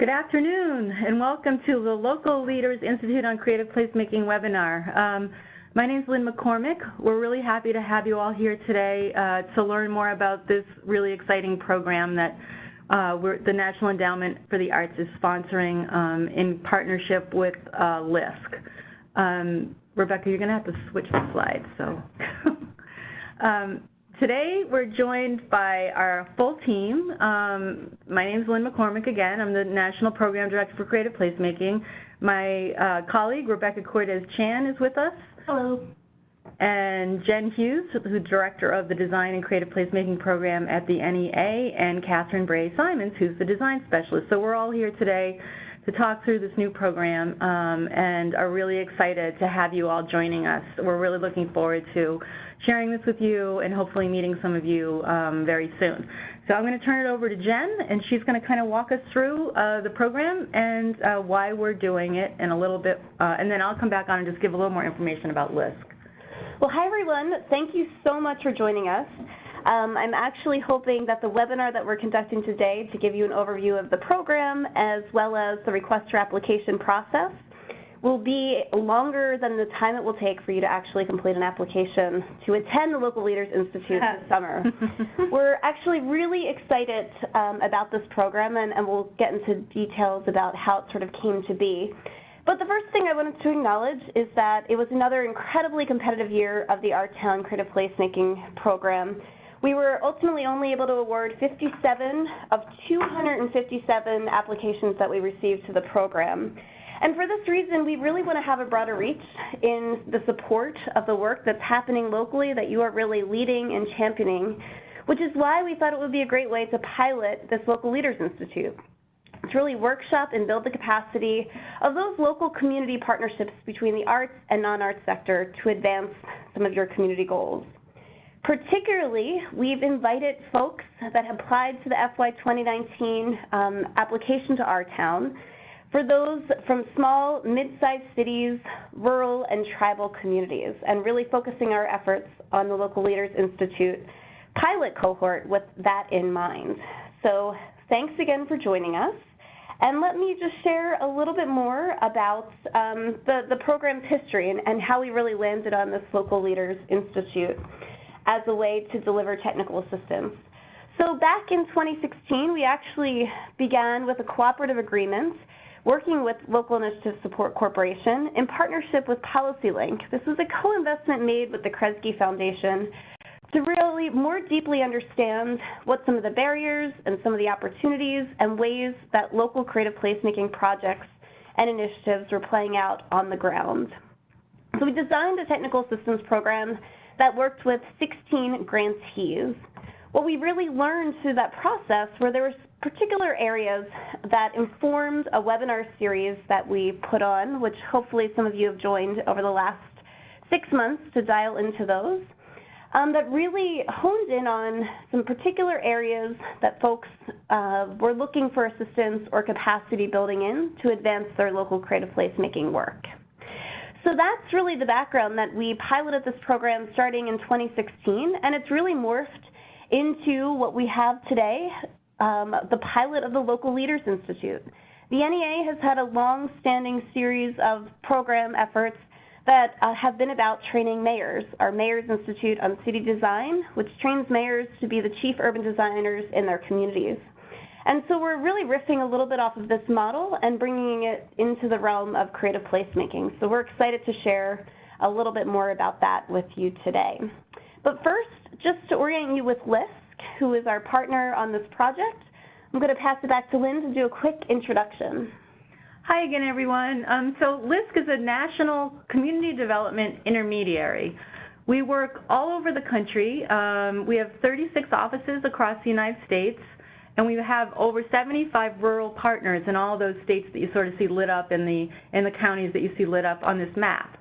Good afternoon, and welcome to the Local Leaders Institute on Creative Placemaking webinar. My name is Lynn McCormick. We're really happy to have you all here today to learn more about this really exciting program that the National Endowment for the Arts is sponsoring in partnership with LISC. Rebecca, you're going to have to switch the slides. Today, we're joined by our full team. My name is Lynn McCormick again. I'm the National Program Director for Creative Placemaking. My colleague, Rebecca Cortez-Chan, is with us. Hello. And Jen Hughes, who's Director of the Design and Creative Placemaking Program at the NEA, and Catherine Bray-Simons, who's the Design Specialist. So we're all here today to talk through this new program and are really excited to have you all joining us. We're really looking forward to sharing this with you and hopefully meeting some of you very soon. So I'm going to turn it over to Jen, and she's going to kind of walk us through the program and why we're doing it in a little bit, and then I'll come back on and just give a little more information about LISC. Well, hi everyone. Thank you so much for joining us. I'm actually hoping that the webinar that we're conducting today to give you an overview of the program as well as the request for application process will be longer than the time it will take for you to actually complete an application to attend the Local Leaders Institute this summer. We're actually really excited about this program, and we'll get into details about how it sort of came to be. But the first thing I wanted to acknowledge is that it was another incredibly competitive year of the Art Town Creative Placemaking program. We were ultimately only able to award 57 of 257 applications that we received to the program. And for this reason, we really want to have a broader reach in the support of the work that's happening locally that you are really leading and championing, which is why we thought it would be a great way to pilot this Local Leaders Institute. To really workshop and build the capacity of those local community partnerships between the arts and non-arts sector to advance some of your community goals. Particularly, we've invited folks that have applied to the FY 2019 application to our town for those from small, mid-sized cities, rural, and tribal communities, and really focusing our efforts on the Local Leaders Institute pilot cohort with that in mind. So thanks again for joining us. And let me just share a little bit more about the program's history and how we really landed on this Local Leaders Institute as a way to deliver technical assistance. So back in 2016, we actually began with a cooperative agreement working with Local Initiative Support Corporation in partnership with PolicyLink. This was a co-investment made with the Kresge Foundation to really more deeply understand what some of the barriers and some of the opportunities and ways that local creative placemaking projects and initiatives were playing out on the ground. So we designed a technical assistance program that worked with 16 grantees. What we really learned through that process were there were particular areas that informed a webinar series that we put on, which hopefully some of you have joined over the last 6 months to dial into those, that really honed in on some particular areas that folks were looking for assistance or capacity building in to advance their local creative placemaking work. So that's really the background that we piloted this program starting in 2016, and it's really morphed into what we have today, the pilot of the Local Leaders Institute. The NEA has had a long-standing series of program efforts that have been about training mayors. Our Mayors Institute on City Design, which trains mayors to be the chief urban designers in their communities. And so we're really riffing a little bit off of this model and bringing it into the realm of creative placemaking. So we're excited to share a little bit more about that with you today. But first, just to orient you with LISC, who is our partner on this project, I'm going to pass it back to Lynn to do a quick introduction. Hi again, everyone. So LISC is a national community development intermediary. We work all over the country. We have 36 offices across the United States, and we have over 75 rural partners in all those states that you sort of see lit up in the counties that you see lit up on this map.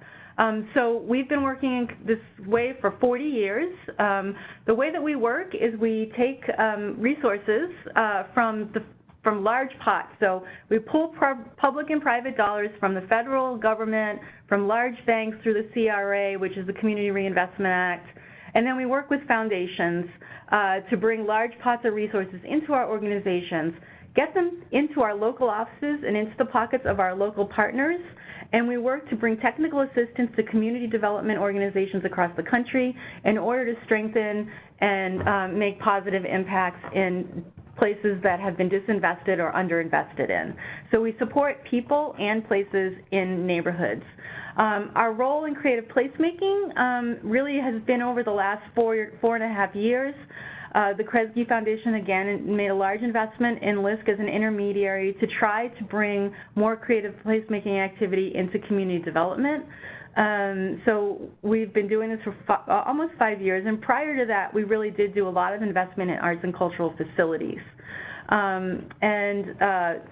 So we've been working this way for 40 years. The way that we work is we take resources from large pots. So we pull public and private dollars from the federal government, from large banks through the CRA, which is the Community Reinvestment Act, And then we work with foundations to bring large pots of resources into our organizations, get them into our local offices and into the pockets of our local partners, and we work to bring technical assistance to community development organizations across the country in order to strengthen and make positive impacts in places that have been disinvested or underinvested in. So we support people and places in neighborhoods. Our role in creative placemaking really has been over the last 4.5 years. The Kresge Foundation, again, made a large investment in LISC as an intermediary to try to bring more creative placemaking activity into community development. So we've been doing this for almost 5 years, and prior to that, we really did do a lot of investment in arts and cultural facilities.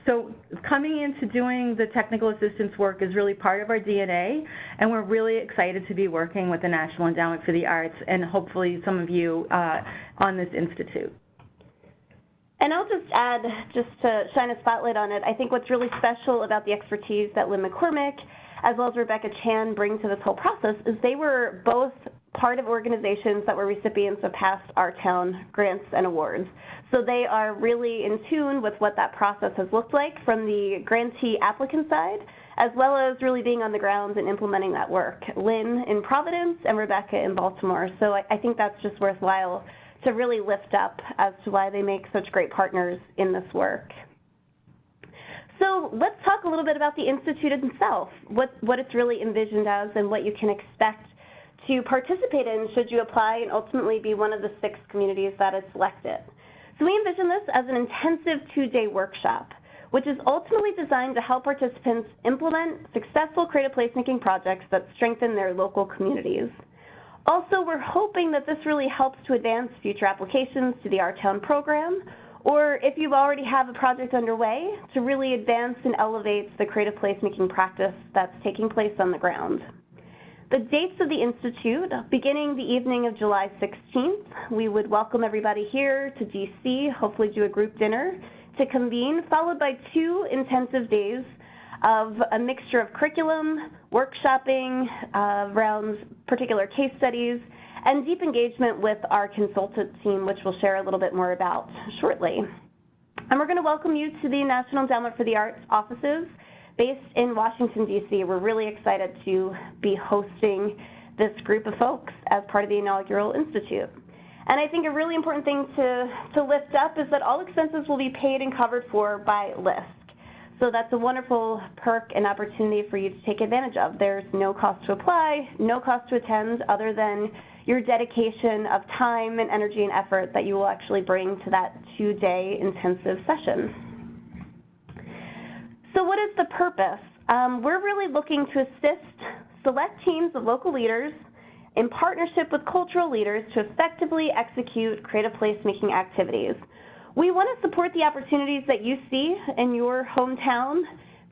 So coming into doing the technical assistance work is really part of our DNA, and we're really excited to be working with the National Endowment for the Arts and hopefully some of you on this institute. And I'll just add, just to shine a spotlight on it, I think what's really special about the expertise that Lynn McCormick as well as Rebecca Chan bring to this whole process is they were both part of organizations that were recipients of past Our Town grants and awards. So they are really in tune with what that process has looked like from the grantee applicant side, as well as really being on the ground and implementing that work. Lynn in Providence and Rebecca in Baltimore. So I think that's just worthwhile to really lift up as to why they make such great partners in this work. So let's talk a little bit about the Institute itself, what it's really envisioned as and what you can expect to participate in should you apply and ultimately be one of the 6 communities that is selected. So we envision this as an intensive 2-day workshop, which is ultimately designed to help participants implement successful creative placemaking projects that strengthen their local communities. Also, we're hoping that this really helps to advance future applications to the Our Town program, or if you already have a project underway, to really advance and elevate the creative placemaking practice that's taking place on the ground. The dates of the Institute, beginning the evening of July 16th, we would welcome everybody here to DC, hopefully do a group dinner, to convene, followed by 2 intensive days of a mixture of curriculum, workshopping around particular case studies, and deep engagement with our consultant team, which we'll share a little bit more about shortly. And we're going to welcome you to the National Endowment for the Arts offices based in Washington, D.C. We're really excited to be hosting this group of folks as part of the inaugural institute. And I think a really important thing to lift up is that all expenses will be paid and covered for by LISC. So that's a wonderful perk and opportunity for you to take advantage of. There's no cost to apply, no cost to attend other than your dedication of time and energy and effort that you will actually bring to that 2-day intensive session. So what is the purpose? We're really looking to assist select teams of local leaders in partnership with cultural leaders to effectively execute creative placemaking activities. We want to support the opportunities that you see in your hometown,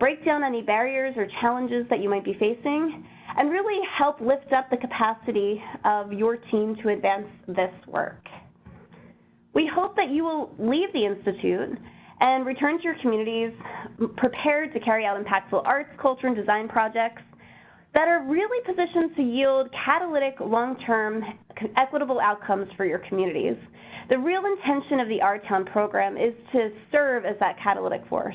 break down any barriers or challenges that you might be facing, and really help lift up the capacity of your team to advance this work. We hope that you will leave the Institute and return to your communities prepared to carry out impactful arts, culture, and design projects that are really positioned to yield catalytic, long-term, equitable outcomes for your communities. The real intention of the Our Town program is to serve as that catalytic force.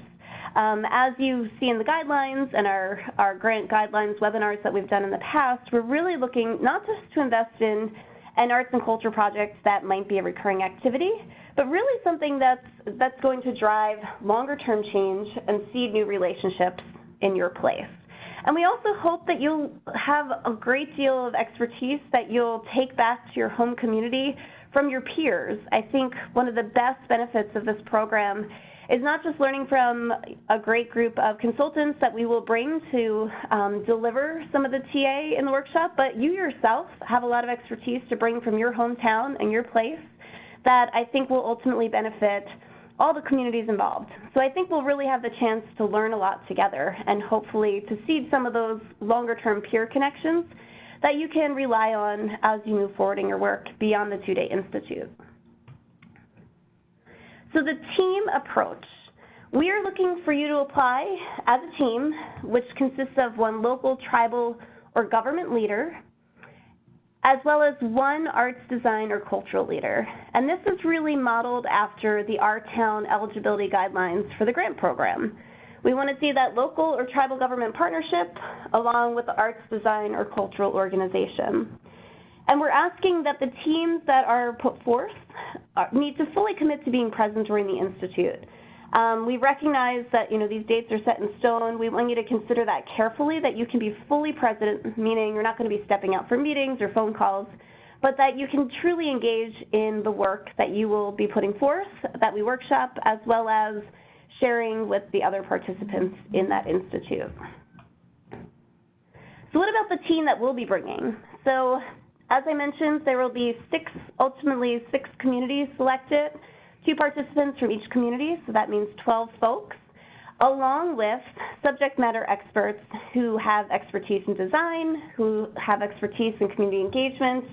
As you see in the guidelines and our grant guidelines webinars that we've done in the past, we're really looking not just to invest in an arts and culture project that might be a recurring activity, but really something that's going to drive longer-term change and seed new relationships in your place. And we also hope that you'll have a great deal of expertise that you'll take back to your home community from your peers. I think one of the best benefits of this program is not just learning from a great group of consultants that we will bring to deliver some of the TA in the workshop, but you yourself have a lot of expertise to bring from your hometown and your place that I think will ultimately benefit all the communities involved. So I think we'll really have the chance to learn a lot together and hopefully to seed some of those longer-term peer connections that you can rely on as you move forward in your work beyond the 2-day institute. So the team approach. We are looking for you to apply as a team, which consists of one local, tribal, or government leader, as well as one arts design or cultural leader. And this is really modeled after the Our Town eligibility guidelines for the grant program. We want to see that local or tribal government partnership along with the arts design or cultural organization. And we're asking that the teams that are put forth need to fully commit to being present during the Institute. We recognize that these dates are set in stone. We want you to consider that carefully, that you can be fully present, meaning you're not going to be stepping out for meetings or phone calls, but that you can truly engage in the work that you will be putting forth, that we workshop, as well as sharing with the other participants in that institute. So what about the team that we'll be bringing? So as I mentioned, there will be ultimately six communities selected, 2 participants from each community, so that means 12 folks, along with subject matter experts who have expertise in design, who have expertise in community engagement,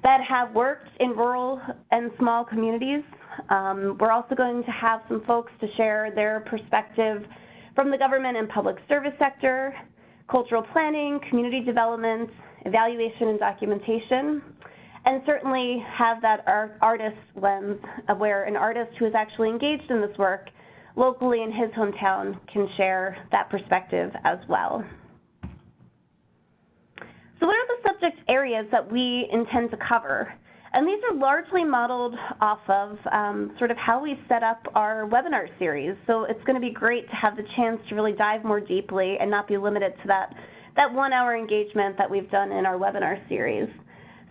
that have worked in rural and small communities. We're also going to have some folks to share their perspective from the government and public service sector, cultural planning, community development, evaluation and documentation, and certainly have that artist lens where an artist who is actually engaged in this work locally in his hometown can share that perspective as well. So what are the subject areas that we intend to cover? And these are largely modeled off of sort of how we set up our webinar series. So it's going to be great to have the chance to really dive more deeply and not be limited to that 1-hour engagement that we've done in our webinar series.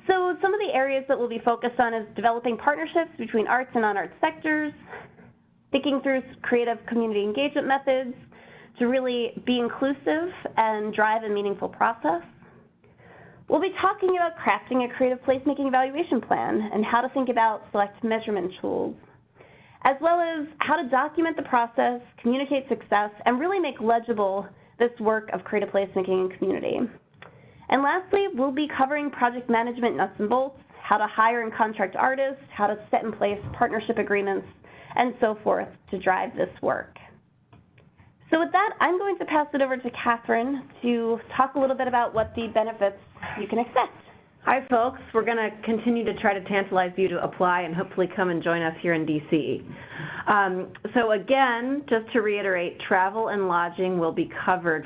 So some of the areas that we'll be focused on is developing partnerships between arts and non-arts sectors, thinking through creative community engagement methods to really be inclusive and drive a meaningful process. We'll be talking about crafting a creative placemaking evaluation plan and how to think about select measurement tools, as well as how to document the process, communicate success, and really make legible this work of creative placemaking in community. And lastly, we'll be covering project management nuts and bolts, how to hire and contract artists, how to set in place partnership agreements, and so forth to drive this work. So with that, I'm going to pass it over to Catherine to talk a little bit about what the benefits you can expect. Hi, folks. We're going to continue to try to tantalize you to apply and hopefully come and join us here in D.C. So again, just to reiterate, travel and lodging will be covered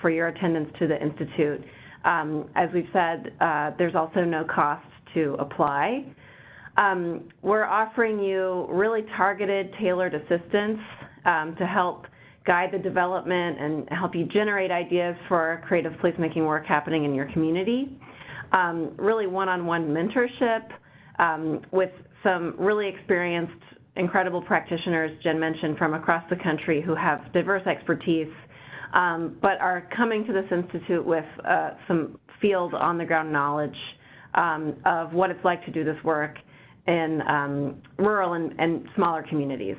for your attendance to the Institute. As we've said, there's also no cost to apply. We're offering you really targeted, tailored assistance to help guide the development and help you generate ideas for creative placemaking work happening in your community. Really one-on-one mentorship with some really experienced, incredible practitioners, Jen mentioned, from across the country who have diverse expertise, but are coming to this institute with some field on-the-ground knowledge of what it's like to do this work in rural and smaller communities.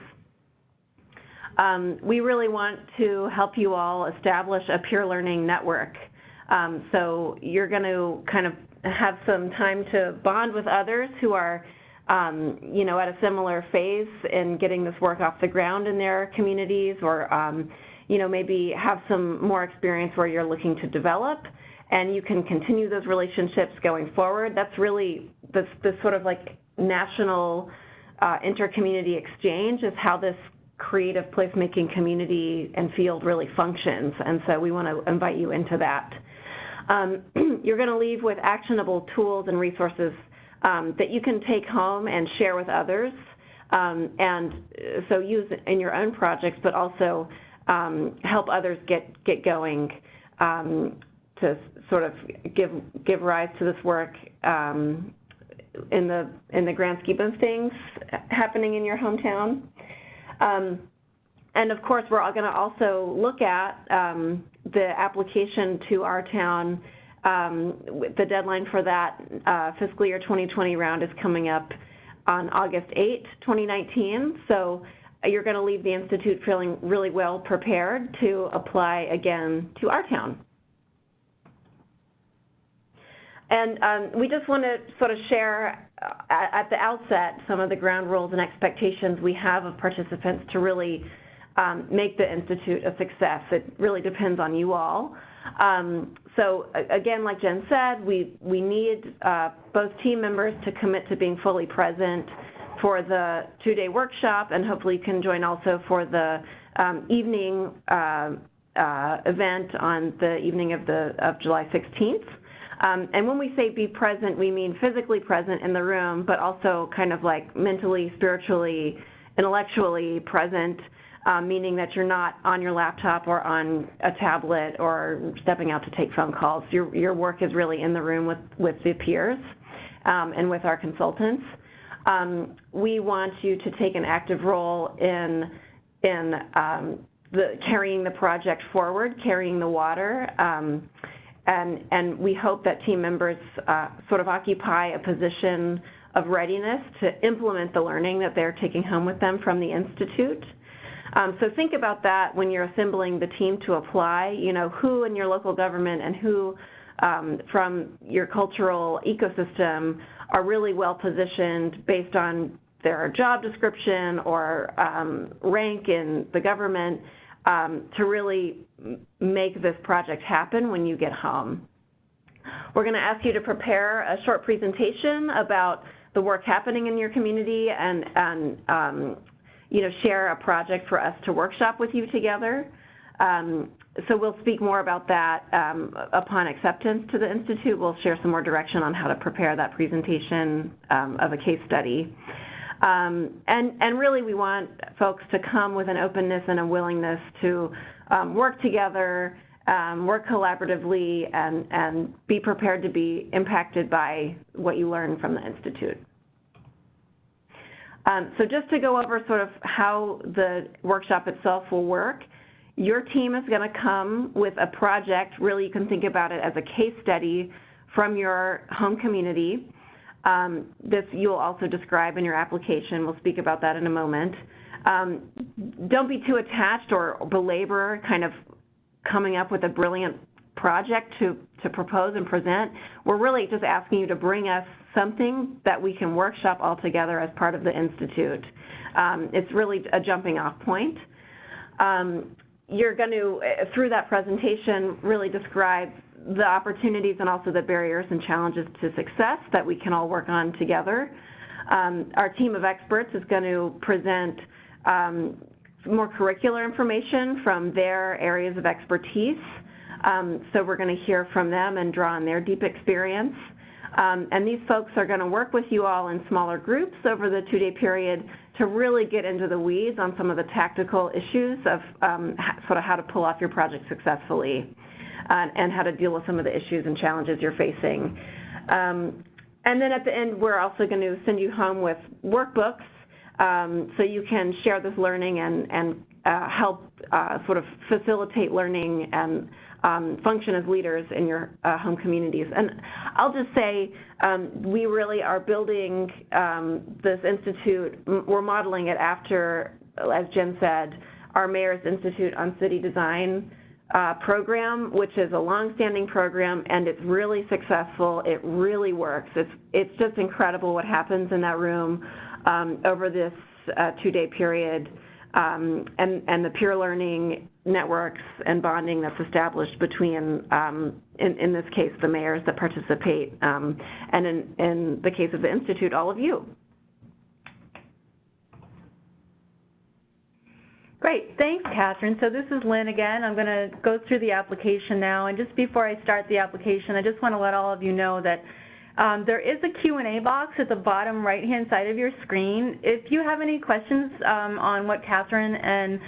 We really want to help you all establish a peer learning network. So you're going to kind of have some time to bond with others who are, at a similar phase in getting this work off the ground in their communities, or, maybe have some more experience where you're looking to develop, and you can continue those relationships going forward. That's really this sort of like national inter-community exchange is how this creative placemaking community and field really functions, and so we want to invite you into that. You're going to leave with actionable tools and resources that you can take home and share with others, and so use in your own projects, but also help others get going to sort of give rise to this work in the grand scheme of things happening in your hometown. And of course, we're all going to also look at the application to our town. The deadline for that fiscal year 2020 round is coming up on August 8, 2019. So you're going to leave the Institute feeling really well prepared to apply again to our town. And we just want to sort of share at the outset some of the ground rules and expectations we have of participants to really make the Institute a success. It really depends on you all. So again, like Jen said, we need both team members to commit to being fully present for the 2-day workshop, and hopefully you can join also for the evening event on the evening of July 16th. And when we say be present, we mean physically present in the room, but also kind of like mentally, spiritually, intellectually present, meaning that you're not on your laptop or on a tablet or stepping out to take phone calls. Your work is really in the room with the peers and with our consultants. We want you to take an active role in carrying the project forward, carrying the water, and we hope that team members sort of occupy a position of readiness to implement the learning that they're taking home with them from the Institute. So think about that when you're assembling the team to apply, you know, who in your local government and who from your cultural ecosystem are really well positioned based on their job description or rank in the government to really make this project happen when you get home. We're going to ask you to prepare a short presentation about the work happening in your community and you know, share a project for us to workshop with you together. So we'll speak more about that upon acceptance to the Institute. We'll share some more direction on how to prepare that presentation of a case study. And really we want folks to come with an openness and a willingness to work together, work collaboratively, and be prepared to be impacted by what you learn from the Institute. So just to go over sort of how the workshop itself will work, your team is going to come with a project. Really, you can think about it as a case study from your home community. This you'll also describe in your application. We'll speak about that in a moment. Don't be too attached or belabor kind of coming up with a brilliant project to propose and present. We're really just asking you to bring us something that we can workshop all together as part of the Institute. It's really a jumping off point. You're going to, through that presentation, really describe the opportunities and also the barriers and challenges to success that we can all work on together. Our team of experts is going to present more curricular information from their areas of expertise. So we're going to hear from them and draw on their deep experience. And these folks are going to work with you all in smaller groups over the 2-day period to really get into the weeds on some of the tactical issues of sort of how to pull off your project successfully and how to deal with some of the issues and challenges you're facing. And then at the end, we're also going to send you home with workbooks so you can share this learning and help sort of facilitate learning and function as leaders in your home communities. And I'll just say we really are building this institute. We're modeling it after, as Jen said, our Mayor's Institute on City Design program, which is a long-standing program, and it's really successful. It really works. It's just incredible what happens in that room over this 2-day period. And the peer learning networks and bonding that's established between, in this case, the mayors that participate, and in the case of the Institute, all of you. Great, thanks, Catherine. So this is Lynn again. I'm going to go through the application now, and just before I start the application, I just want to let all of you know that there is a Q&A box at the bottom right-hand side of your screen. If you have any questions on what Catherine and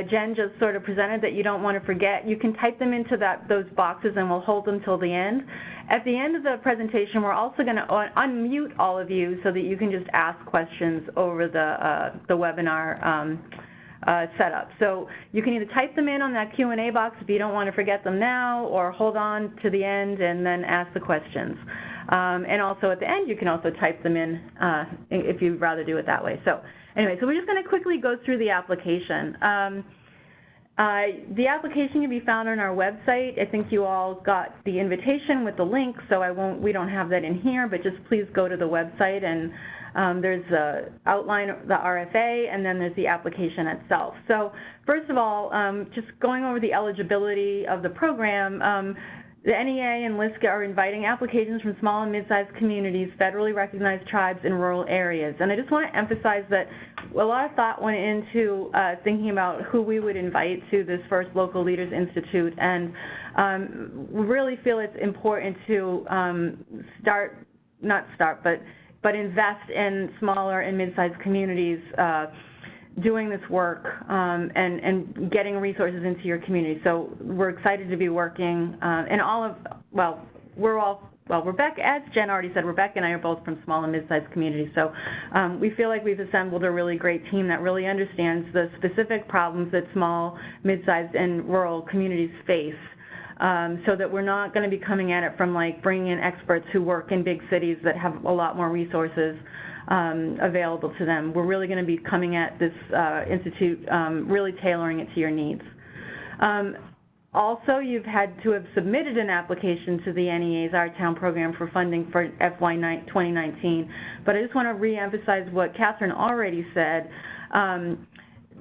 Jen just sort of presented that you don't want to forget, you can type them into those boxes and we'll hold them till the end. At the end of the presentation, we're also going to unmute all of you so that you can just ask questions over the webinar setup. So you can either type them in on that Q&A box if you don't want to forget them now, or hold on to the end and then ask the questions. And also at the end, you can also type them in if you'd rather do it that way. So anyway, so we're just going to quickly go through the application. The application can be found on our website. I think you all got the invitation with the link, so we don't have that in here, but just please go to the website and There's the outline, the RFA, and then there's the application itself. So first of all, just going over the eligibility of the program, the NEA and LISCA are inviting applications from small and mid-sized communities, federally recognized tribes in rural areas. And I just want to emphasize that a lot of thought went into thinking about who we would invite to this first Local Leaders Institute, and we really feel it's important to but invest in smaller and mid-sized communities doing this work and getting resources into your community. So we're excited to be working, and Rebecca, as Jen already said, Rebecca and I are both from small and mid-sized communities. So we feel like we've assembled a really great team that really understands the specific problems that small, mid-sized, and rural communities face. So that we're not going to be coming at it from like bringing in experts who work in big cities that have a lot more resources available to them. We're really going to be coming at this institute, really tailoring it to your needs. Also, you've had to have submitted an application to the NEA's Our Town program for funding for FY 2019, but I just want to re-emphasize what Catherine already said.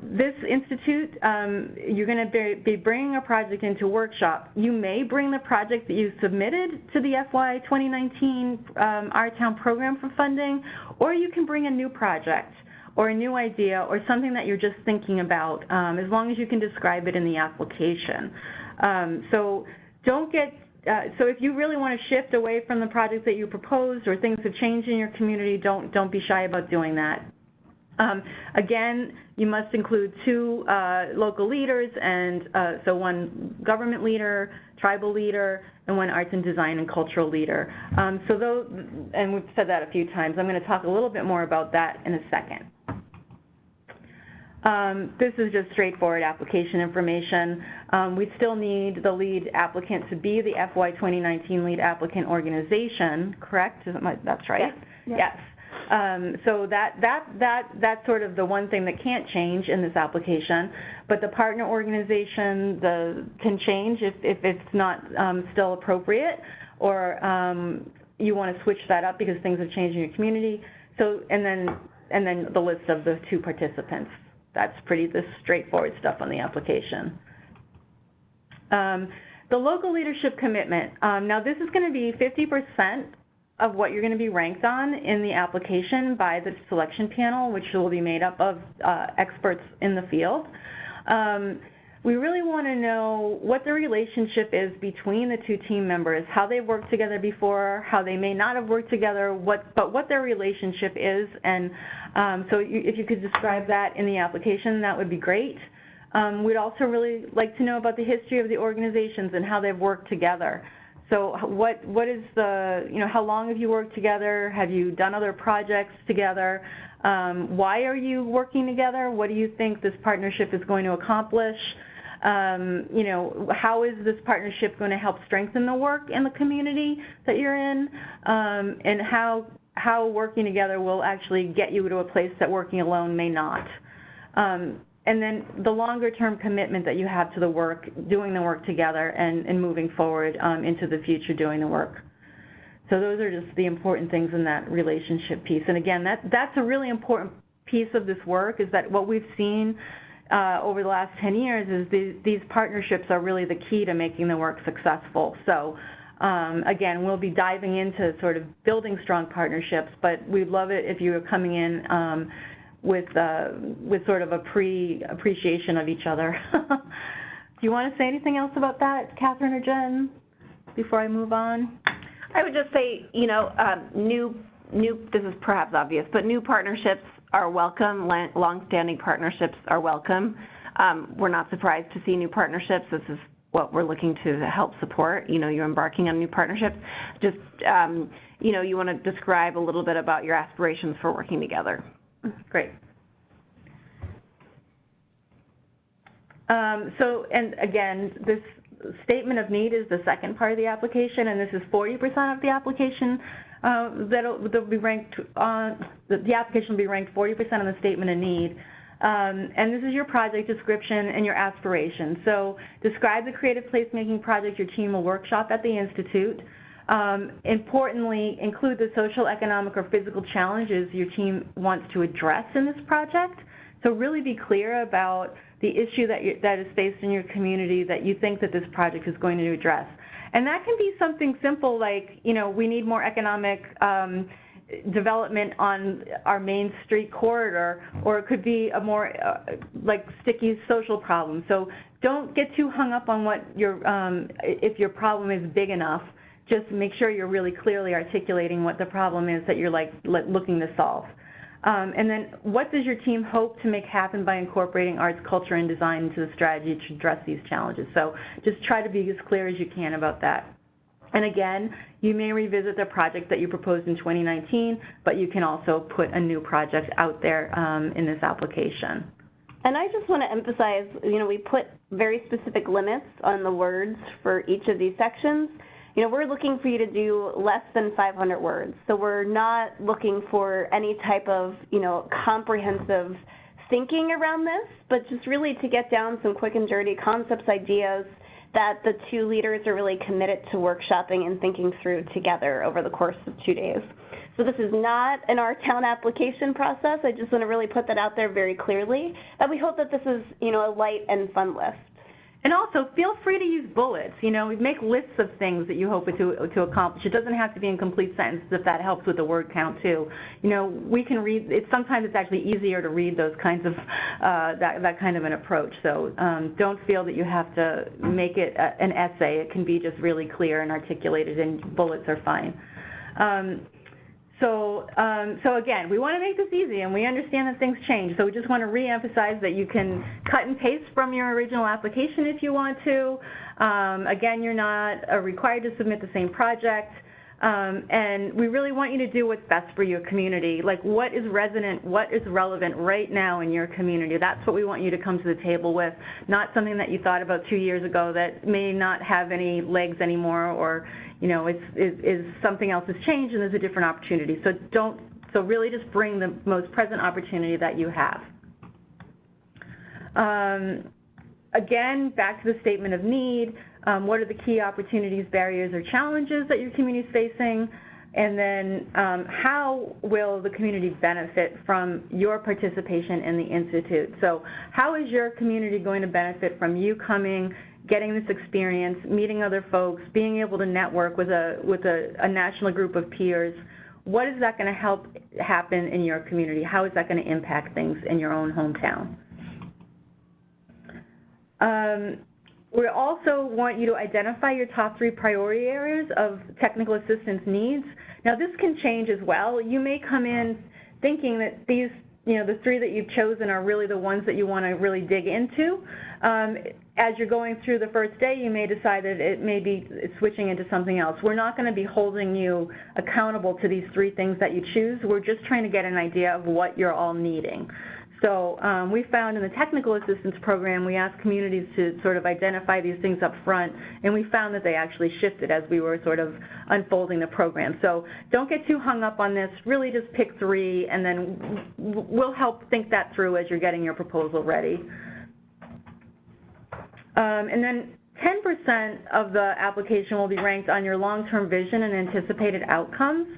This institute, you're going to be bringing a project into workshop. You may bring the project that you submitted to the FY 2019 Our Town program for funding, or you can bring a new project or a new idea or something that you're just thinking about, as long as you can describe it in the application. So if you really want to shift away from the project that you proposed or things have changed in your community, don't be shy about doing that. Again, you must include 2 local leaders, and so 1 government leader, tribal leader, and 1 arts and design and cultural leader. So those, and we've said that a few times. I'm going to talk a little bit more about that in a second. This is just straightforward application information. We still need the lead applicant to be the FY 2019 lead applicant organization, correct? That's right? Yes. Yes. So that's sort of the one thing that can't change in this application, but the partner organization can change if it's not still appropriate, or you want to switch that up because things have changed in your community. So and then the list of the 2 participants. That's the straightforward stuff on the application. The local leadership commitment. Now this is going to be 50% of what you're going to be ranked on in the application by the selection panel, which will be made up of experts in the field. We really want to know what the relationship is between the 2 team members, how they've worked together before, how they may not have worked together, but what their relationship is. And so if you could describe that in the application, that would be great. We'd also really like to know about the history of the organizations and how they've worked together. So what is how long have you worked together? Have you done other projects together? Why are you working together? What do you think this partnership is going to accomplish? How is this partnership going to help strengthen the work in the community that you're in? And how working together will actually get you to a place that working alone may not. And then the longer-term commitment that you have to the work, doing the work together, and moving forward into the future doing the work. So those are just the important things in that relationship piece. And again, that's a really important piece of this work, is that what we've seen over the last 10 years is these partnerships are really the key to making the work successful. So again, we'll be diving into sort of building strong partnerships, but we'd love it if you were coming in with sort of a pre-appreciation of each other. Do you want to say anything else about that, Catherine or Jen, before I move on? I would just say, this is perhaps obvious, but new partnerships are welcome. Long-standing partnerships are welcome. We're not surprised to see new partnerships. This is what we're looking to help support. You're embarking on new partnerships. Just, you want to describe a little bit about your aspirations for working together. Great. And again, this statement of need is the second part of the application, and this is 40% of the application that'll be ranked on, the application will be ranked 40% on the statement of need. And this is your project description and your aspirations. So describe the creative placemaking project your team will workshop at the Institute. Importantly, include the social, economic, or physical challenges your team wants to address in this project. So really be clear about the issue that is faced in your community that you think that this project is going to address. And that can be something simple like, you know, we need more economic development on our main street corridor, or it could be a more like sticky social problem. So don't get too hung up on what your, if your problem is big enough. Just make sure you're really clearly articulating what the problem is that you're looking to solve. And then what does your team hope to make happen by incorporating arts, culture, and design into the strategy to address these challenges? So just try to be as clear as you can about that. And again, you may revisit the project that you proposed in 2019, but you can also put a new project out there in this application. And I just want to emphasize, you know, we put very specific limits on the words for each of these sections. You know, we're looking for you to do less than 500 words. So we're not looking for any type of, you know, comprehensive thinking around this, but just really to get down some quick and dirty concepts, ideas that the two leaders are really committed to workshopping and thinking through together over the course of 2 days. So this is not an Our Town application process. I just want to really put that out there very clearly, that we hope that this is, you know, a light and fun list. And also, feel free to use bullets. You know, make lists of things that you hope to accomplish. It doesn't have to be in complete sentences if that helps with the word count too. You know, we can read. Sometimes it's actually easier to read those kinds of that kind of an approach. So don't feel that you have to make it an essay. It can be just really clear and articulated, and bullets are fine. So again, we want to make this easy, and we understand that things change. So we just want to reemphasize that you can cut and paste from your original application if you want to. Again, you're not required to submit the same project. And we really want you to do what's best for your community. Like, what is resonant, what is relevant right now in your community? That's what we want you to come to the table with, not something that you thought about 2 years ago that may not have any legs anymore, or, you know, is something else has changed and there's a different opportunity. So really just bring the most present opportunity that you have. Again, back to the statement of need. What are the key opportunities, barriers, or challenges that your community is facing? And then how will the community benefit from your participation in the Institute? So how is your community going to benefit from you coming, getting this experience, meeting other folks, being able to network with a national group of peers? What is that going to help happen in your community? How is that going to impact things in your own hometown? We also want you to identify your top 3 priority areas of technical assistance needs. Now, this can change as well. You may come in thinking that these, you know, the 3 that you've chosen are really the ones that you want to really dig into. As you're going through the first day, you may decide that it may be switching into something else. We're not going to be holding you accountable to these 3 things that you choose. We're just trying to get an idea of what you're all needing. So we found in the technical assistance program, we asked communities to sort of identify these things up front, and we found that they actually shifted as we were sort of unfolding the program. So don't get too hung up on this. Really just pick 3, and then we'll help think that through as you're getting your proposal ready. And then 10% of the application will be ranked on your long-term vision and anticipated outcomes.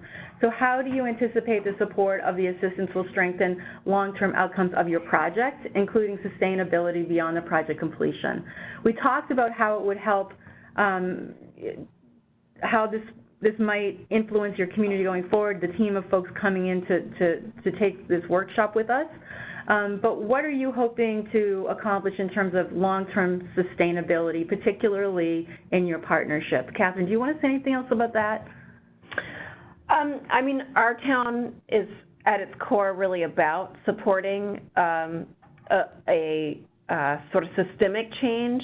So how do you anticipate the support of the assistance will strengthen long-term outcomes of your project, including sustainability beyond the project completion? We talked about how it would help, how this might influence your community going forward, the team of folks coming in to take this workshop with us. But what are you hoping to accomplish in terms of long-term sustainability, particularly in your partnership? Catherine, do you want to say anything else about that? I mean, Our Town is at its core really about supporting a sort of systemic change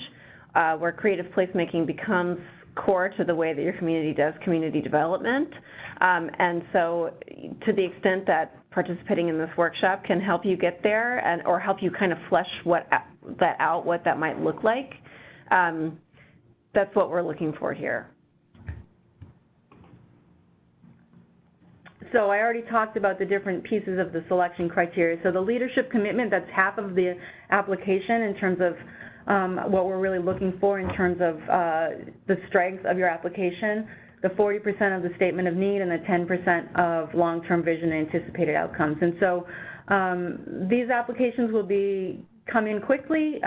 where creative placemaking becomes core to the way that your community does community development. And so to the extent that participating in this workshop can help you get there or help you kind of flesh what that might look like, that's what we're looking for here. So I already talked about the different pieces of the selection criteria. So the leadership commitment, that's half of the application in terms of what we're really looking for in terms of the strengths of your application. the 40% of the statement of need, and the 10% of long-term vision and anticipated outcomes. And so these applications will come in quickly.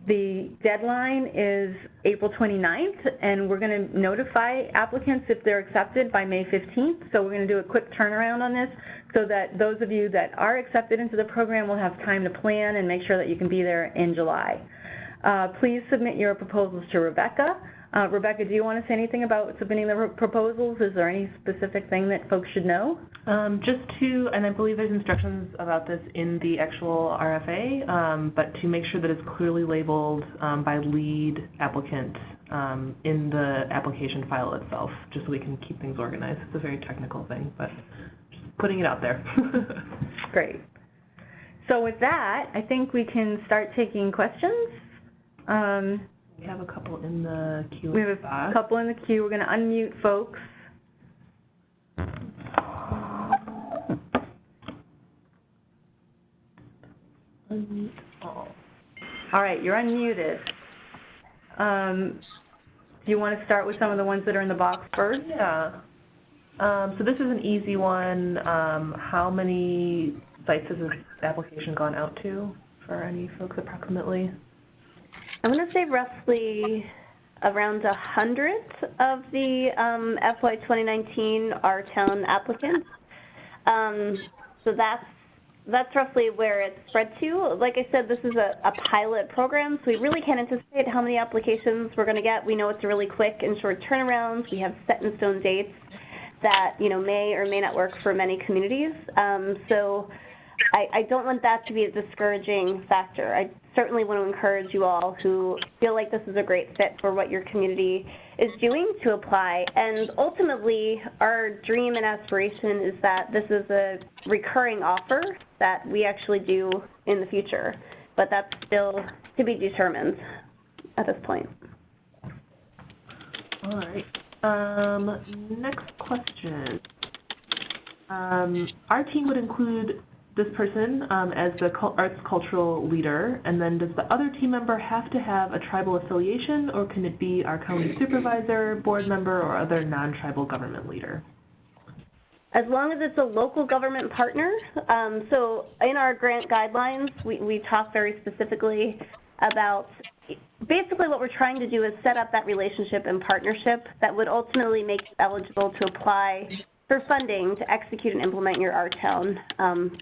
The deadline is April 29th, and we're going to notify applicants if they're accepted by May 15th. So we're going to do a quick turnaround on this so that those of you that are accepted into the program will have time to plan and make sure that you can be there in July. Please submit your proposals to Rebecca. Rebecca, do you want to say anything about submitting the proposals? Is there any specific thing that folks should know? And I believe there's instructions about this in the actual RFA, but to make sure that it's clearly labeled by lead applicant in the application file itself, just so we can keep things organized. It's a very technical thing, but just putting it out there. Great. So with that, I think we can start taking questions. We have a couple in the queue. We have a couple in the queue. We're going to unmute folks. Unmute all. All right, you're unmuted. Do you want to start with some of the ones that are in the box first? Yeah. So this is an easy one. How many sites has this application gone out to for any folks approximately? I'm going to say roughly around 100 of the FY 2019 our-town applicants. So that's roughly where it's spread to. Like I said, this is a pilot program, so we really can't anticipate how many applications we're going to get. We know it's a really quick and short turnarounds. We have set-in-stone dates that may or may not work for many communities. So I don't want that to be a discouraging factor. I certainly want to encourage you all who feel like this is a great fit for what your community is doing to apply. And ultimately, our dream and aspiration is that this is a recurring offer that we actually do in the future. But that's still to be determined at this point. All right. Next question. Our team would include this person as the arts cultural leader, and then does the other team member have to have a tribal affiliation, or can it be our county supervisor, board member, or other non-tribal government leader? As long as it's a local government partner. So in our grant guidelines, we talk very specifically about basically what we're trying to do is set up that relationship and partnership that would ultimately make you eligible to apply for funding to execute and implement your our-town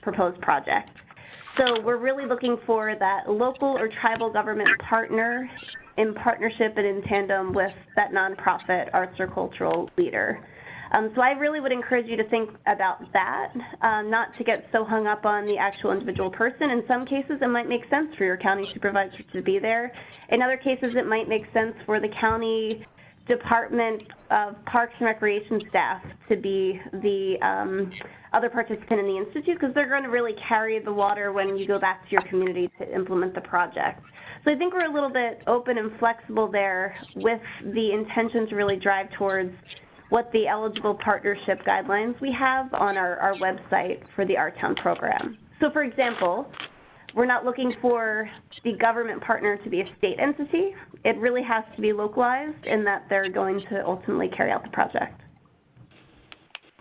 proposed project. So we're really looking for that local or tribal government partner in partnership and in tandem with that nonprofit arts or cultural leader. So I really would encourage you to think about that, not to get so hung up on the actual individual person. In some cases, it might make sense for your county supervisor to be there. In other cases, it might make sense for the county Department of Parks and Recreation staff to be the other participant in the Institute, because they're going to really carry the water when you go back to your community to implement the project. So I think we're a little bit open and flexible there with the intention to really drive towards what the eligible partnership guidelines we have on our website for the our-town program. So for example, we're not looking for the government partner to be a state entity. It really has to be localized in that they're going to ultimately carry out the project.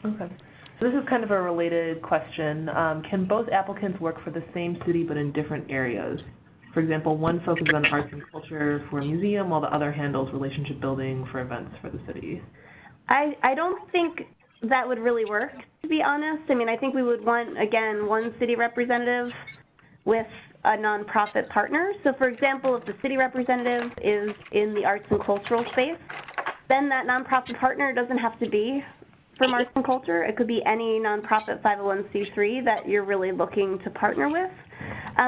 Okay. So this is kind of a related question. Can both applicants work for the same city but in different areas? For example, one focuses on arts and culture for a museum while the other handles relationship building for events for the city. I don't think that would really work, to be honest. I mean, I think we would want, again, one city representative with a nonprofit partner. So for example, if the city representative is in the arts and cultural space, then that nonprofit partner doesn't have to be from arts and culture. It could be any nonprofit 501c3 that you're really looking to partner with.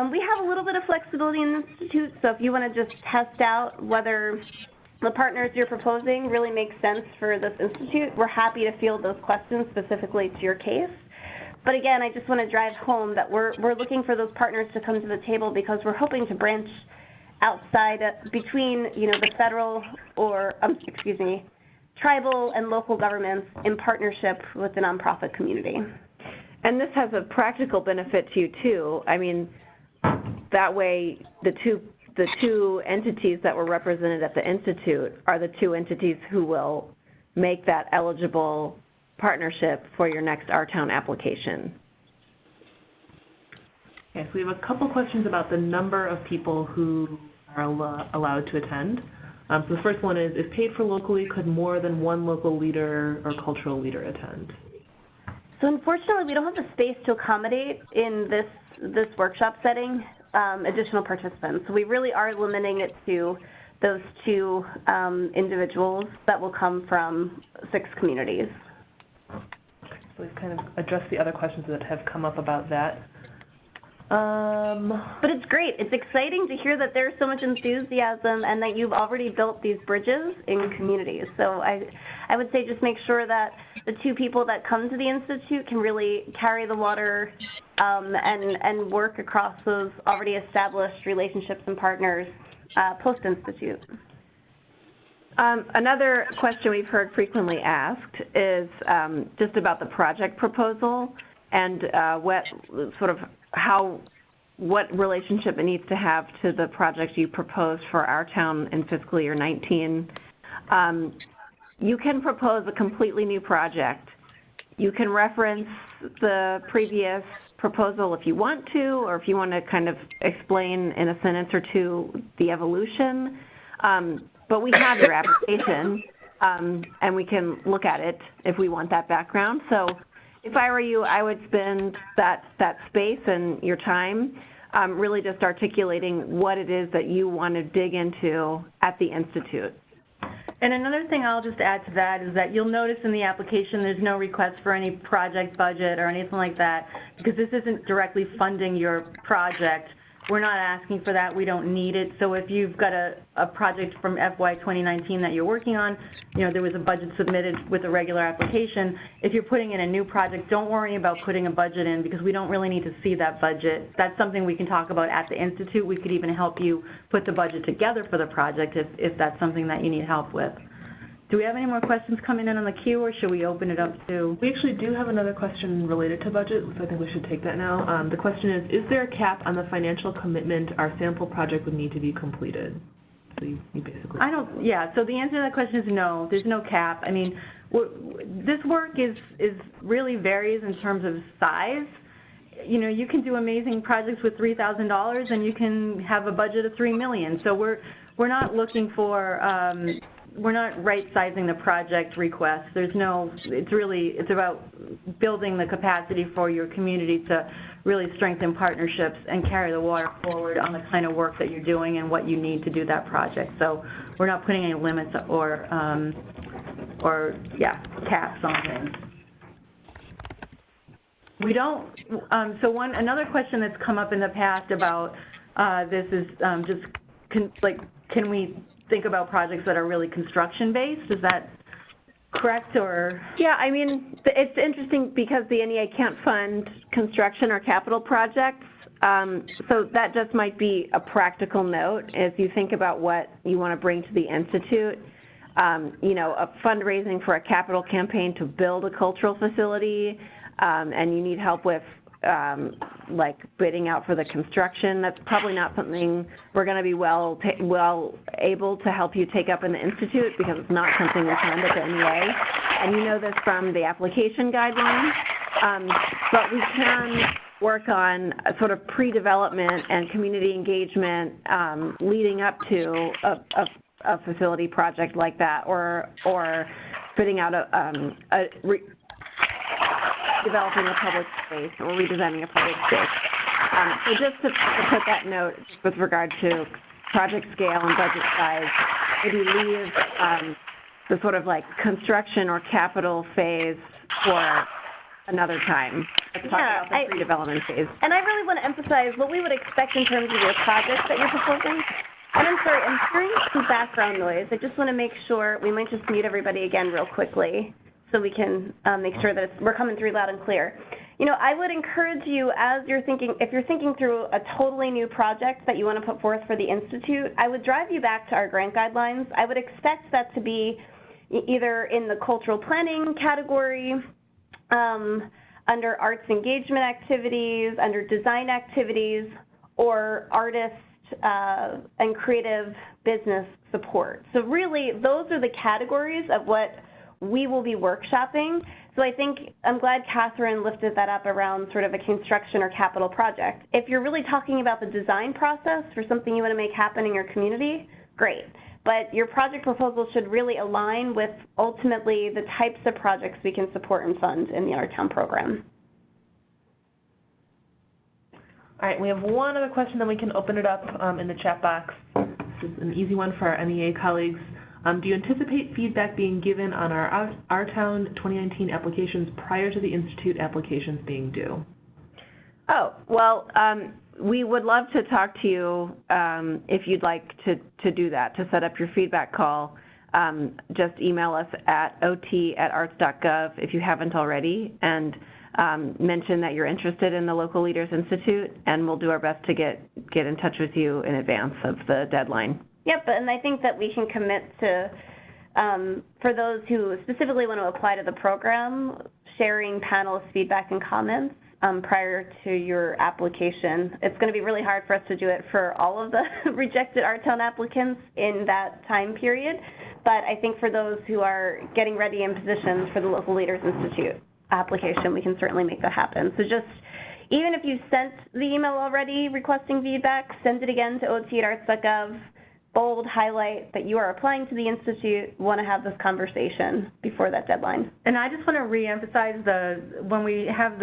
We have a little bit of flexibility in the Institute, so if you want to just test out whether the partners you're proposing really make sense for this Institute, we're happy to field those questions specifically to your case. But again, I just want to drive home that we're looking for those partners to come to the table because we're hoping to branch outside between, the federal or, tribal and local governments in partnership with the nonprofit community. And this has a practical benefit to you too. I mean, that way the two entities that were represented at the Institute are the two entities who will make that eligible partnership for your next Our Town application. Okay, so we have a couple questions about the number of people who are allowed to attend. So the first one is, if paid for locally, could more than one local leader or cultural leader attend? So unfortunately, we don't have the space to accommodate in this workshop setting additional participants. So we really are limiting it to those two individuals that will come from 6 communities. Okay, so we've kind of addressed the other questions that have come up about that. But it's great. It's exciting to hear that there's so much enthusiasm and that you've already built these bridges in communities. So I would say just make sure that the 2 people that come to the Institute can really carry the water and work across those already established relationships and partners post-Institute. Another question we've heard frequently asked is just about the project proposal and what relationship it needs to have to the project you proposed for Our Town in fiscal year 19. You can propose a completely new project. You can reference the previous proposal if you want to, or if you want to kind of explain in a sentence or two the evolution. But we have your application, and we can look at it if we want that background. So if I were you, I would spend that space and your time really just articulating what it is that you want to dig into at the Institute. And another thing I'll just add to that is that you'll notice in the application there's no request for any project budget or anything like that, because this isn't directly funding your project. We're not asking for that. We don't need it. So if you've got a project from FY 2019 that you're working on, you know, there was a budget submitted with a regular application. If you're putting in a new project, don't worry about putting a budget in, because we don't really need to see that budget. That's something we can talk about at the Institute. We could even help you put the budget together for the project if that's something that you need help with. Do we have any more questions coming in on the queue, or should we open it up to? We actually do have another question related to budget, so I think we should take that now. The question is there a cap on the financial commitment our sample project would need to be completed? So you basically... So the answer to that question is no. There's no cap. I mean, this work is really varies in terms of size. You know, you can do amazing projects with $3,000, and you can have a budget of $3 million. So we're not looking for... we're not right-sizing the project request. It's about building the capacity for your community to really strengthen partnerships and carry the water forward on the kind of work that you're doing and what you need to do that project. So we're not putting any limits or caps on things. We don't, another question that's come up in the past about this is can we think about projects that are really construction-based? Is that correct, or? Yeah, I mean, it's interesting because the NEA can't fund construction or capital projects, so that just might be a practical note as you think about what you want to bring to the Institute. You know, a fundraising for a capital campaign to build a cultural facility, and you need help with like bidding out for the construction. That's probably not something we're going to be well able to help you take up in the Institute, because it's not something we fund at the NEA. And you know this from the application guidelines. But we can work on a sort of pre-development and community engagement leading up to a facility project like that, or fitting out developing a public space or redesigning a public space. So just to put that note with regard to project scale and budget size, maybe leave the sort of like construction or capital phase for another time. Let's talk about the pre-development phase. And I really want to emphasize what we would expect in terms of your projects that you're proposing. And I'm sorry, I'm hearing some background noise. I just want to make sure, we might just mute everybody again real quickly, so we can make sure that we're coming through loud and clear. You know, I would encourage you, as you're thinking, if you're thinking through a totally new project that you want to put forth for the Institute, I would drive you back to our grant guidelines. I would expect that to be either in the cultural planning category, under arts engagement activities, under design activities, or artist and creative business support. So really, those are the categories of what we will be workshopping. So I think I'm glad Catherine lifted that up around sort of a construction or capital project. If you're really talking about the design process for something you want to make happen in your community, great. But your project proposal should really align with ultimately the types of projects we can support and fund in the Our Town program. All right, we have one other question, then we can open it up in the chat box. This is an easy one for our NEA colleagues. Do you anticipate feedback being given on our Town 2019 applications prior to the Institute applications being due? Oh, well, we would love to talk to you if you'd like to do that, to set up your feedback call. Just email us at ot@arts.gov if you haven't already, and mention that you're interested in the Local Leaders Institute, and we'll do our best to get in touch with you in advance of the deadline. Yep, and I think that we can commit to, for those who specifically want to apply to the program, sharing panelist feedback and comments prior to your application. It's going to be really hard for us to do it for all of the rejected Our Town applicants in that time period, but I think for those who are getting ready in positions for the Local Leaders Institute application, we can certainly make that happen. So just, even if you sent the email already requesting feedback, send it again to ot@arts.gov. Bold, highlight that you are applying to the Institute, want to have this conversation before that deadline. And I just want to reemphasize when we have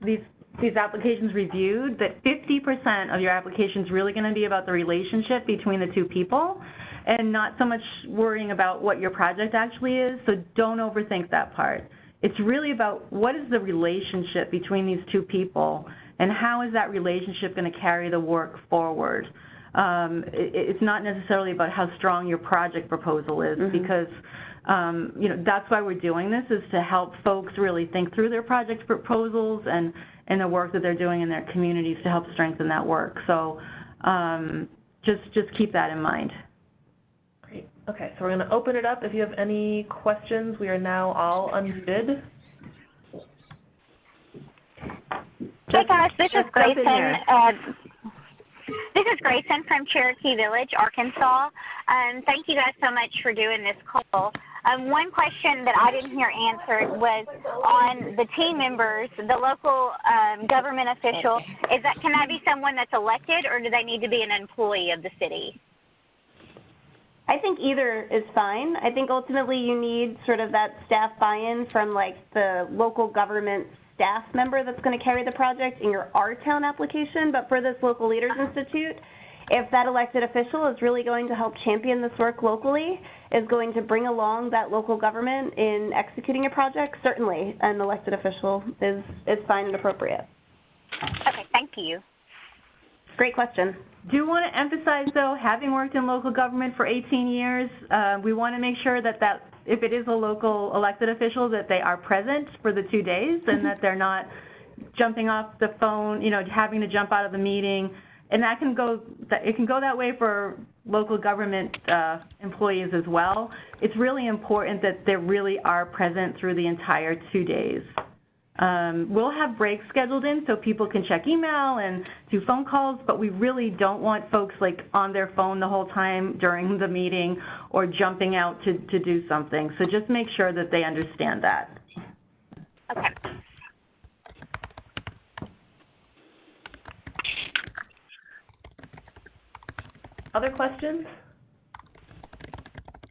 these applications reviewed, that 50% of your application is really going to be about the relationship between the two people and not so much worrying about what your project actually is, so don't overthink that part. It's really about what is the relationship between these two people and how is that relationship going to carry the work forward. It's not necessarily about how strong your project proposal is, because you know, that's why we're doing this, is to help folks really think through their project proposals and the work that they're doing in their communities to help strengthen that work. So just keep that in mind. Great. Okay, so we're going to open it up. If you have any questions, we are now all unmuted. Hey guys, this is Grayson. This is Grayson from Cherokee Village, Arkansas. Thank you guys so much for doing this call. One question that I didn't hear answered was on the team members, the local government official. Can that be someone that's elected, or do they need to be an employee of the city? I think either is fine. I think ultimately you need sort of that staff buy-in from like the local government staff member that's going to carry the project in your Our Town application, but for this Local Leaders Institute, if that elected official is really going to help champion this work locally, is going to bring along that local government in executing a project, certainly an elected official is fine and appropriate. Okay, thank you. Great question. Do want to emphasize, though, having worked in local government for 18 years, we want to make sure that if it is a local elected official, that they are present for the 2 days and that they're not jumping off the phone, you know, having to jump out of the meeting. And it can go that way for local government employees as well. It's really important that they really are present through the entire 2 days. We'll have breaks scheduled in so people can check email and do phone calls, but we really don't want folks like on their phone the whole time during the meeting or jumping out to do something. So just make sure that they understand that. Okay. Other questions?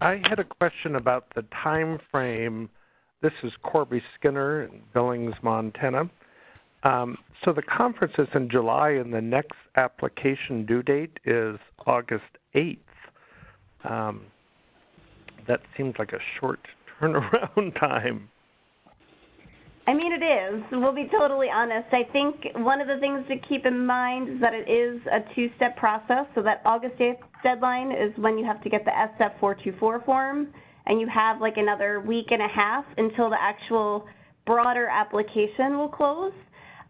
I had a question about the time frame. This is Corby Skinner in Billings, Montana. So the conference is in July, and the next application due date is August 8th. That seems like a short turnaround time. I mean, it is. We'll be totally honest. I think one of the things to keep in mind is that it is a two-step process. So that August 8th deadline is when you have to get the SF-424 form, and you have like another week and a half until the actual broader application will close.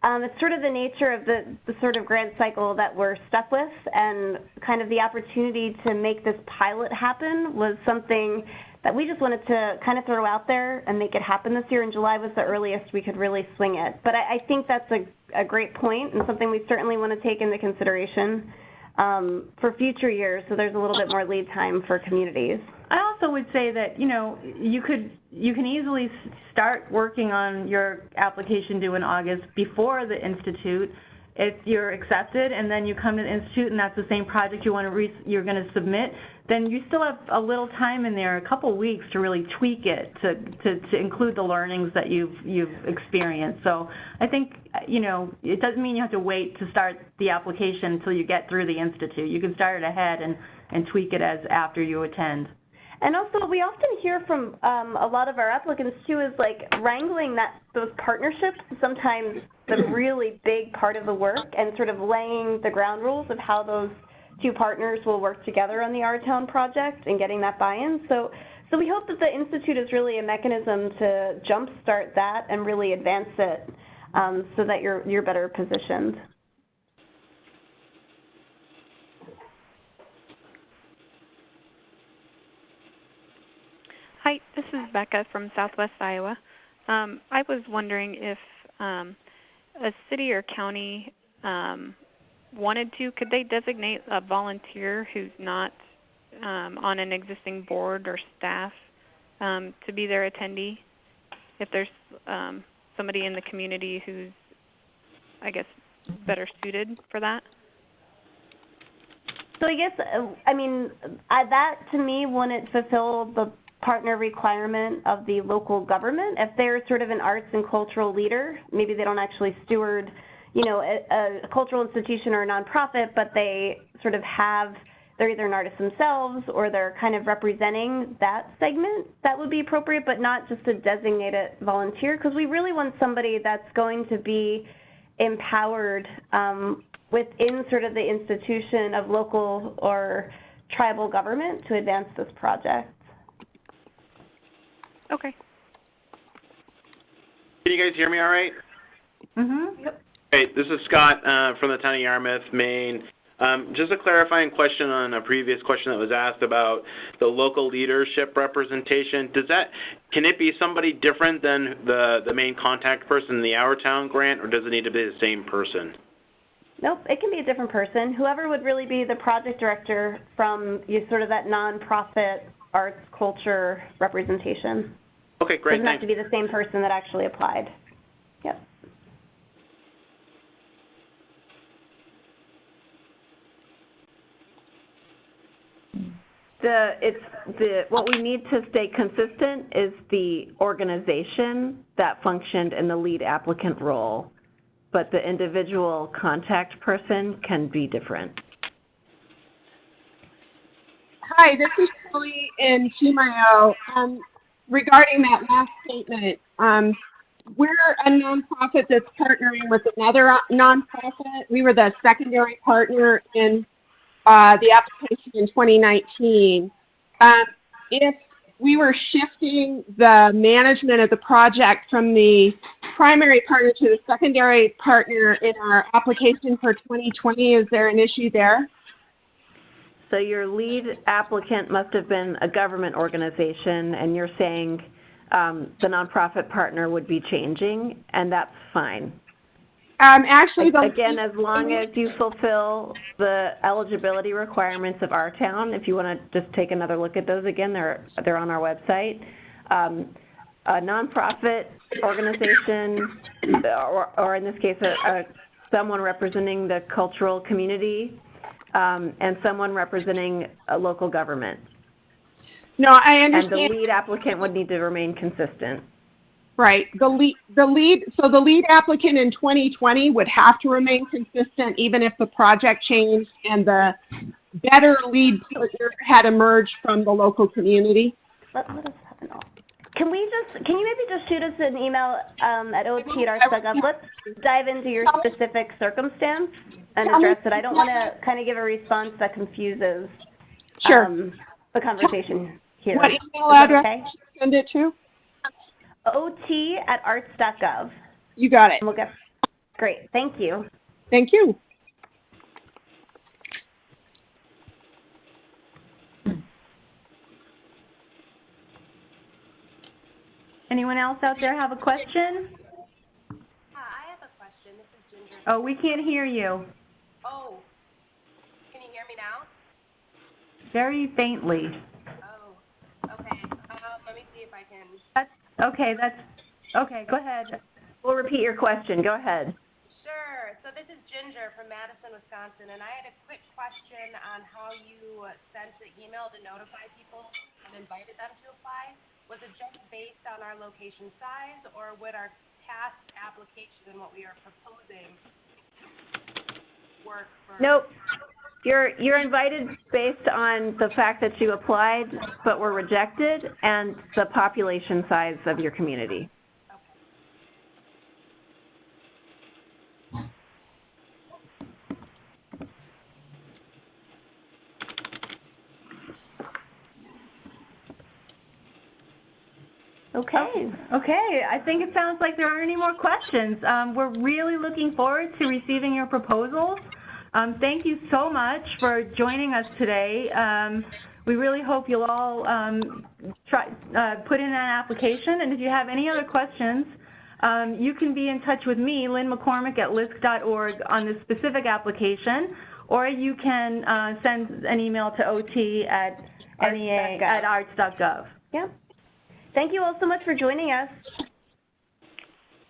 It's sort of the nature of the sort of grant cycle that we're stuck with, and kind of the opportunity to make this pilot happen was something that we just wanted to kind of throw out there and make it happen this year, and July was the earliest we could really swing it. But I think that's a great point and something we certainly want to take into consideration for future years, so there's a little bit more lead time for communities. I also would say that, you can easily start working on your application due in August before the Institute if you're accepted, and then you come to the Institute and that's the same project you're going to submit, then you still have a little time in there, a couple weeks to really tweak it to include the learnings that you've experienced. So I think, it doesn't mean you have to wait to start the application until you get through the Institute. You can start it ahead and tweak it as after you attend. And also, we often hear from a lot of our applicants, too, is like wrangling those partnerships is sometimes the really big part of the work, and sort of laying the ground rules of how those two partners will work together on the Our Town project and getting that buy-in. So we hope that the Institute is really a mechanism to jumpstart that and really advance it so that you're better positioned. Hi, this is Becca from Southwest Iowa. I was wondering if a city or county wanted to, could they designate a volunteer who's not on an existing board or staff to be their attendee? If there's somebody in the community who's, I guess, better suited for that? So I guess, that to me wouldn't fulfill the partner requirement of the local government. If they're sort of an arts and cultural leader, maybe they don't actually steward, a cultural institution or a nonprofit, but they sort of they're either an artist themselves or they're kind of representing that segment, that would be appropriate, but not just a designated volunteer, because we really want somebody that's going to be empowered within sort of the institution of local or tribal government to advance this project. Okay. Can you guys hear me all right? Mm-hmm. Yep. Great. This is Scott from the town of Yarmouth, Maine. Just a clarifying question on a previous question that was asked about the local leadership representation. Can it be somebody different than the main contact person in the Our Town grant, or does it need to be the same person? Nope, it can be a different person. Whoever would really be the project director from sort of that nonprofit arts culture representation. Okay, great. Doesn't have to be the same person that actually applied. Yep. What we need to stay consistent is the organization that functioned in the lead applicant role, but the individual contact person can be different. Hi, this is Shirley in Chimayo. Regarding that last statement, we're a nonprofit that's partnering with another nonprofit. We were the secondary partner in the application in 2019. If we were shifting the management of the project from the primary partner to the secondary partner in our application for 2020, is there an issue there? So your lead applicant must have been a government organization, and you're saying the nonprofit partner would be changing, and that's fine. Actually, again, as long as you fulfill the eligibility requirements of Our Town, if you want to just take another look at those again, they're on our website. A nonprofit organization, or in this case, someone representing the cultural community, and someone representing a local government. No, I understand. And the lead applicant would need to remain consistent. Right. So the lead applicant in 2020 would have to remain consistent even if the project changed and the better lead partner had emerged from the local community. Let us have an all. Can you maybe just shoot us an email at ot@arts.gov? Let's dive into your specific circumstance and address it. I don't want to kind of give a response that confuses the conversation here. What email address okay? should you send it to? ot@arts.gov. You got it. Great. Thank you. Thank you. Anyone else out there have a question? I have a question. This is Ginger. Oh, we can't hear you. Oh, can you hear me now? Very faintly. Oh, see if I can. Okay, go ahead. We'll repeat your question. Go ahead. Sure. So this is Ginger from Madison, Wisconsin, and I had a quick question on how you sent the email to notify people and invited them to apply. Was it just based on our location size, or would our past application and what we are proposing work for? Nope. You're invited based on the fact that you applied but were rejected and the population size of your community. Okay, I think it sounds like there aren't any more questions. We're really looking forward to receiving your proposals. Thank you so much for joining us today. We really hope you'll all put in an application, and if you have any other questions, you can be in touch with me, Lynn McCormick at LISC.org on this specific application, or you can send an email to ot@arts.gov. Yep. Thank you all so much for joining us.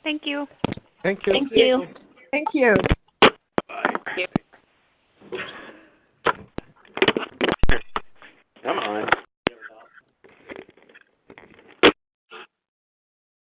Thank you. Thank you. Thank you. Thank you.